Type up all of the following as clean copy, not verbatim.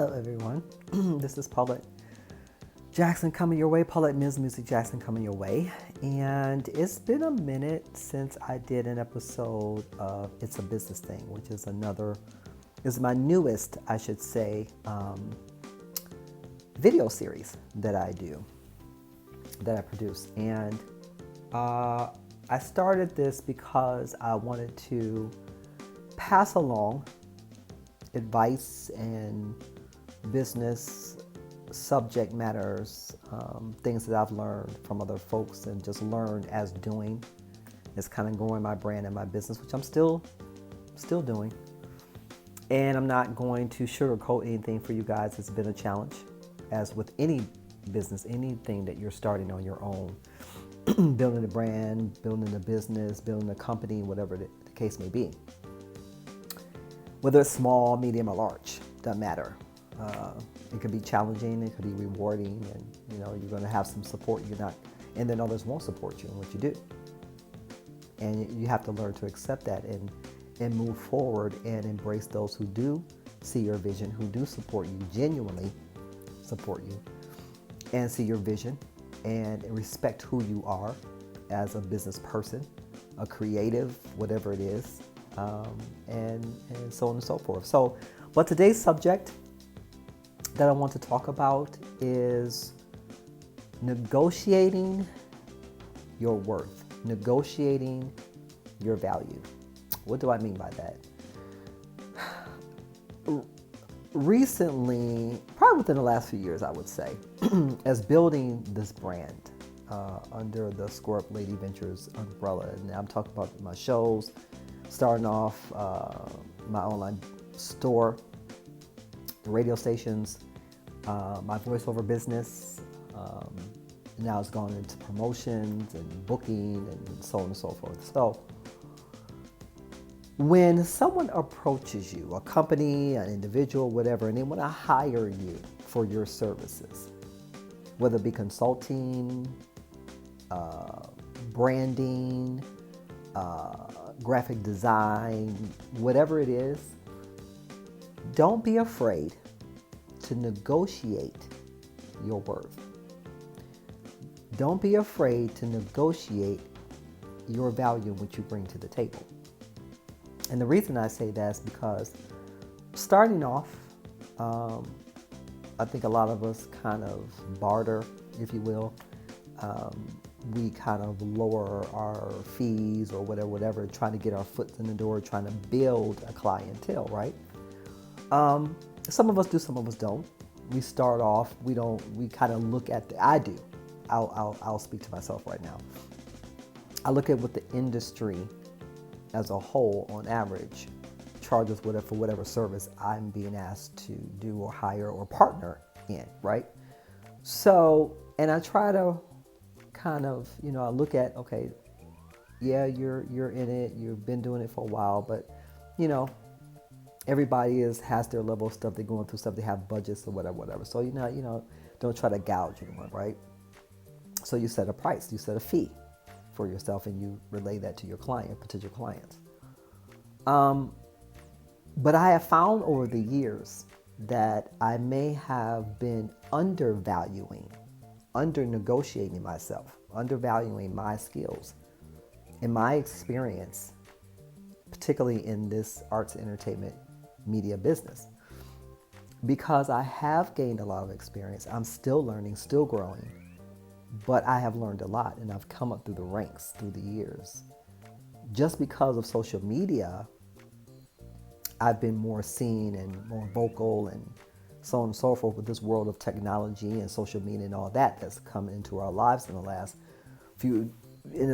Hello, everyone. This is Paulette Jackson coming your way. Paulette Ms. Music Jackson coming your way. And it's been a minute since I did an episode of It's a Business Thing, which is my newest, I should say, video series that I do, that I produce. And I started this because I wanted to pass along advice and business subject matters, things that I've learned from other folks and just learned as doing. It's kind of growing my brand and my business, which I'm still doing. And I'm not going to sugarcoat anything for you guys. It's been a challenge, as with any business, anything that you're starting on your own, building a brand, building a business, building a company, whatever the case may be. Whether it's small, medium, or large, doesn't matter. It could be challenging, it could be rewarding, and you're going to have some support. And then others won't support you in what you do. And you have to learn to accept that and move forward and embrace those who do see your vision, who do support you, genuinely support you, and see your vision and respect who you are as a business person, a creative, whatever it is. And so on and so forth. But today's subject that I want to talk about is negotiating your worth, negotiating your value. What do I mean by that? Recently, probably within the last few years, I would say, as building this brand under the Score Up Lady Ventures umbrella, and I'm talking about my shows, starting off my online store, the radio stations, my voiceover business. Now it's gone into promotions and booking and so on and so forth. So when someone approaches you, a company, an individual, whatever, and they want to hire you for your services, whether it be consulting, branding, graphic design, whatever it is, don't be afraid to negotiate your worth. Don't be afraid to negotiate your value, which you bring to the table. And the reason I say that is because starting off, I think a lot of us kind of barter, if you will. We kind of lower our fees or whatever, trying to get our foot in the door, trying to build a clientele, right? Some of us do, some of us don't. We start off, we kind of look at I do. I'll speak to myself right now. I look at what the industry as a whole, on average, charges for whatever service I'm being asked to do or hire or partner in, right? So, and I try to kind of, I look at, okay, yeah, you're in it, you've been doing it for a while, but everybody has their level of stuff, they're going through stuff, they have budgets or whatever. So don't try to gouge anyone, right? So you set a price, you set a fee for yourself, and you relay that to your potential clients. But I have found over the years that I may have been undervaluing, under-negotiating myself, undervaluing my skills and my experience, particularly in this arts and entertainment media business. Because I have gained a lot of experience, I'm still learning, still growing, but I have learned a lot, and I've come up through the ranks through the years. Just because of social media, I've been more seen and more vocal and so on and so forth with this world of technology and social media and all that that's come into our lives in the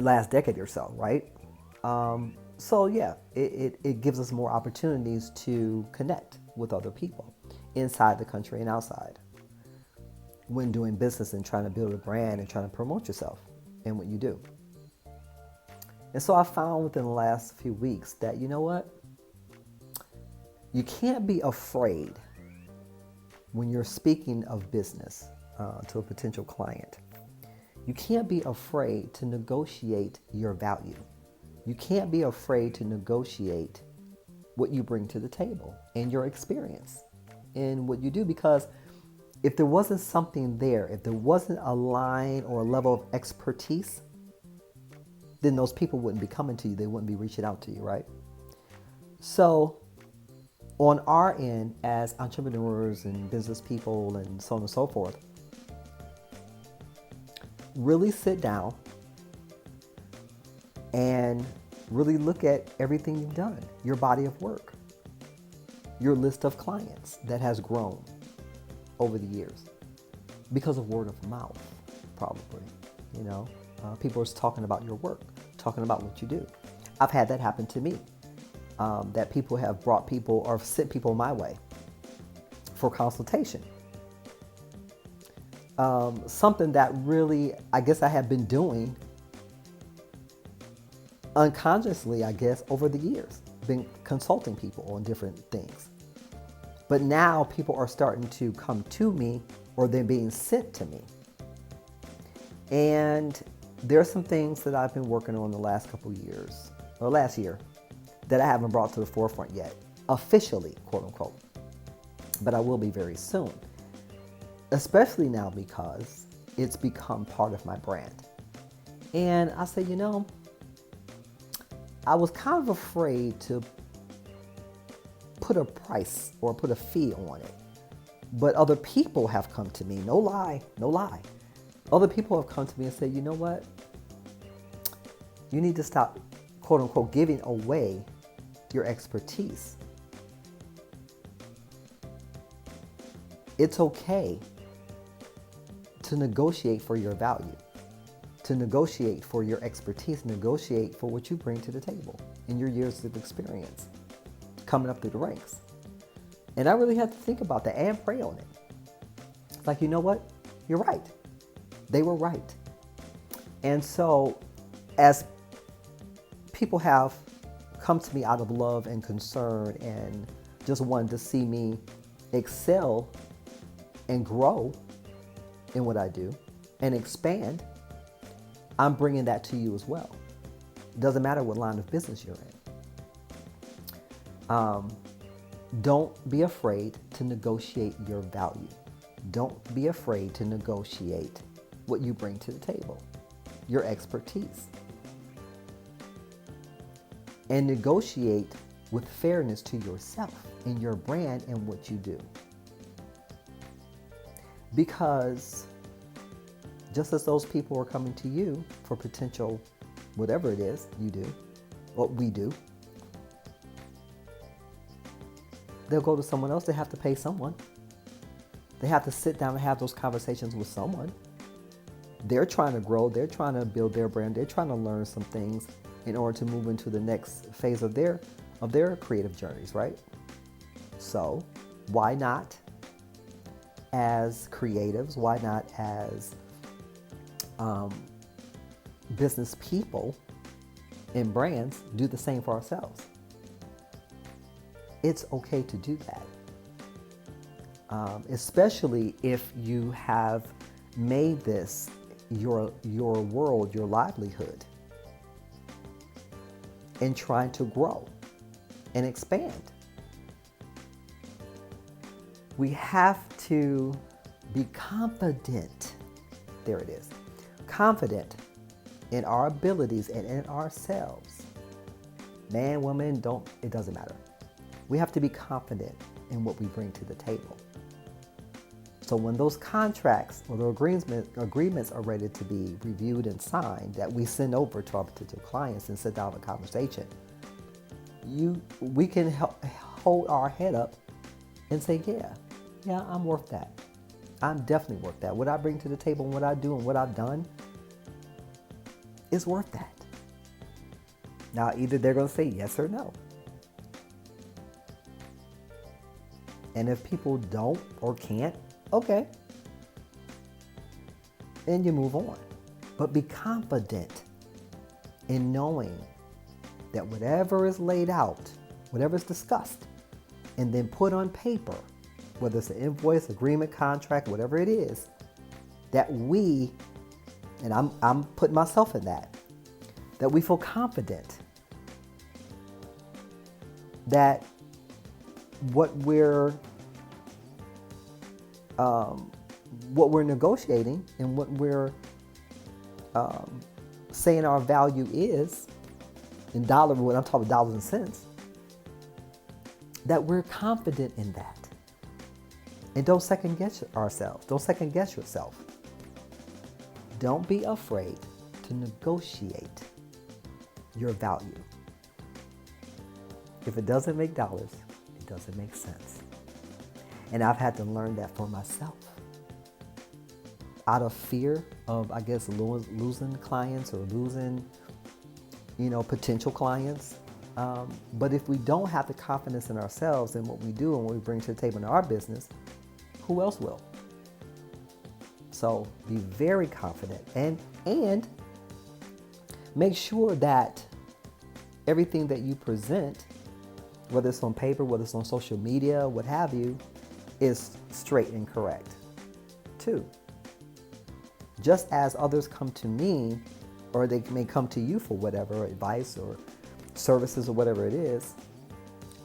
last decade or so, right? So yeah, it gives us more opportunities to connect with other people inside the country and outside when doing business and trying to build a brand and trying to promote yourself and what you do. And so I found within the last few weeks that, you know what? You can't be afraid when you're speaking of business to a potential client. You can't be afraid to negotiate your value. You can't be afraid to negotiate what you bring to the table and your experience in what you do, because if there wasn't something there, if there wasn't a line or a level of expertise, then those people wouldn't be coming to you. They wouldn't be reaching out to you, right? So on our end, as entrepreneurs and business people and so on and so forth, really sit down and really look at everything you've done, your body of work, your list of clients that has grown over the years because of word of mouth, probably. People are talking about your work, talking about what you do. I've had that happen to me, that people have brought people or sent people my way for consultation. Something that really, I guess I have been doing unconsciously, I guess, over the years, been consulting people on different things. But now people are starting to come to me, or they're being sent to me. And there are some things that I've been working on the last couple of years, or last year, that I haven't brought to the forefront yet, officially, quote unquote. But I will be very soon, especially now because it's become part of my brand. And I say, I was kind of afraid to put a price or put a fee on it. But other people have come to me, no lie. Other people have come to me and said, you know what? You need to stop, quote unquote, giving away your expertise. It's okay to negotiate for your value, to negotiate for your expertise, negotiate for what you bring to the table in your years of experience coming up through the ranks. And I really had to think about that and pray on it. It's like, you know what? You're right. They were right. And so as people have come to me out of love and concern and just wanted to see me excel and grow in what I do and expand, I'm bringing that to you as well. It doesn't matter what line of business you're in. Don't be afraid to negotiate your value. Don't be afraid to negotiate what you bring to the table, your expertise. And negotiate with fairness to yourself and your brand and what you do. Because just as those people are coming to you for potential, whatever it is you do, what we do, they'll go to someone else. They have to pay someone. They have to sit down and have those conversations with someone. They're trying to grow. They're trying to build their brand. They're trying to learn some things in order to move into the next phase of their creative journeys, right? So why not, as creatives, why not as business people and brands, do the same for ourselves? It's okay to do that, especially if you have made this your world, your livelihood, and trying to grow and expand. We have to be confident. There it is. Confident in our abilities and in ourselves. Man, woman, it doesn't matter. We have to be confident in what we bring to the table. So when those contracts or the agreements are ready to be reviewed and signed, that we send over to our potential clients and sit down a conversation, we can hold our head up and say, yeah, I'm worth that. I'm definitely worth that. What I bring to the table and what I do and what I've done is worth that. Now, either they're going to say yes or no. And if people don't or can't, okay. And you move on. But be confident in knowing that whatever is laid out, whatever is discussed, and then put on paper, whether it's an invoice, agreement, contract, whatever it is, that we, and I'm putting myself in that we feel confident that what we're what we're negotiating and what we're saying our value is in dollars, when I'm talking dollars and cents, that we're confident in that. And don't second guess ourselves. Don't second guess yourself. Don't be afraid to negotiate your value. If it doesn't make dollars, it doesn't make sense. And I've had to learn that for myself. Out of fear of, I guess, losing clients or losing, potential clients. But if we don't have the confidence in ourselves and what we do and what we bring to the table in our business, who else will? So be very confident and make sure that everything that you present, whether it's on paper, whether it's on social media, what have you, is straight and correct. 2, just as others come to me, or they may come to you for whatever advice or services or whatever it is,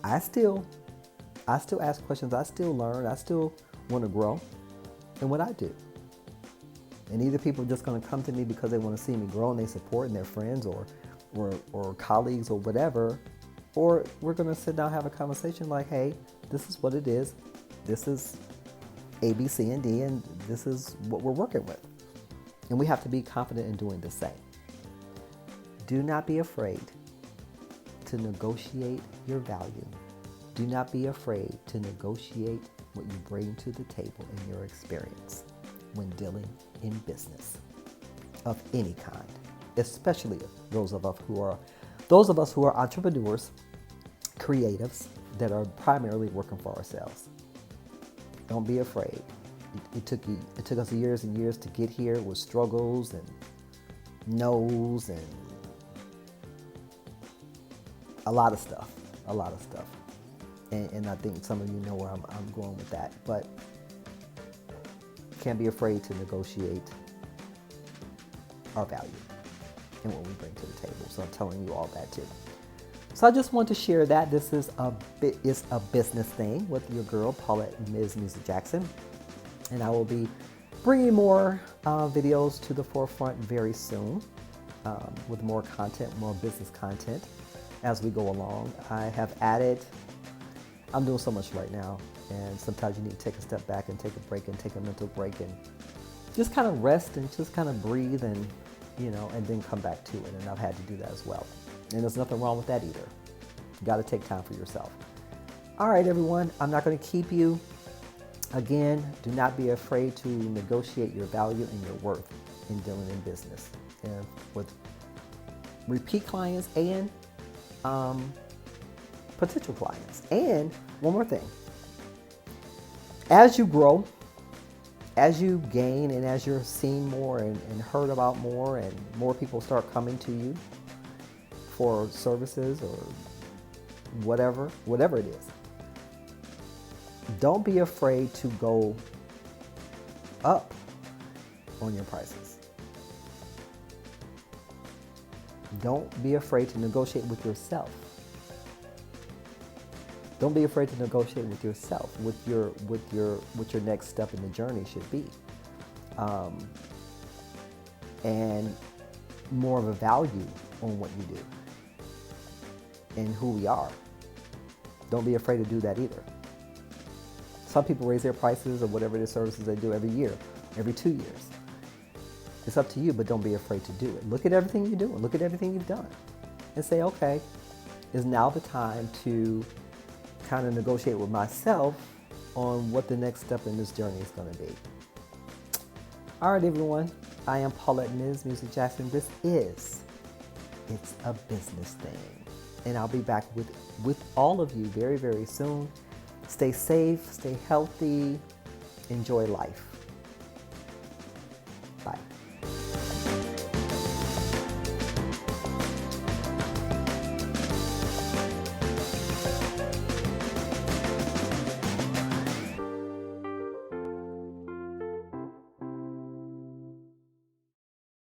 I still ask questions, I still learn, I still want to grow in what I do. And either people are just going to come to me because they want to see me grow and they support and they're friends or colleagues or whatever, or we're going to sit down and have a conversation like, hey, this is what it is. This is A, B, C, and D, and this is what we're working with. And we have to be confident in doing the same. Do not be afraid to negotiate your value. Do not be afraid to negotiate what you bring to the table in your experience when dealing in business of any kind, especially those of us who are entrepreneurs, creatives that are primarily working for ourselves. Don't be afraid. It took us years and years to get here with struggles and no's and a lot of stuff. And I think some of you know where I'm going with that. But can't be afraid to negotiate our value and what we bring to the table. So I'm telling you all that too. So I just want to share that this is a business thing with your girl, Paulette Ms. Music Jackson. And I will be bringing more videos to the forefront very soon with more content, more business content as we go along. I'm doing so much right now, and sometimes you need to take a step back and take a break and take a mental break and just kind of rest and just kind of breathe and then come back to it. And I've had to do that as well. And there's nothing wrong with that either. You got to take time for yourself. All right, everyone, I'm not going to keep you. Again, do not be afraid to negotiate your value and your worth in dealing in business and with repeat clients and potential clients. And one more thing. As you grow, as you gain, and as you're seen more and heard about more, and more people start coming to you for services or whatever it is, don't be afraid to go up on your prices. Don't be afraid to negotiate with yourself. Don't be afraid to negotiate with yourself, what your next step in the journey should be, and more of a value on what you do and who we are. Don't be afraid to do that either. Some people raise their prices or whatever the services they do every year, every 2 years. It's up to you, but don't be afraid to do it. Look at everything you're doing. Look at everything you've done and say, okay, is now the time to kind of negotiate with myself on what the next step in this journey is going to be. All right, everyone. I am Paulette Ms. Music Jackson. It's a business thing. And I'll be back with all of you very, very soon. Stay safe, stay healthy, enjoy life. Bye.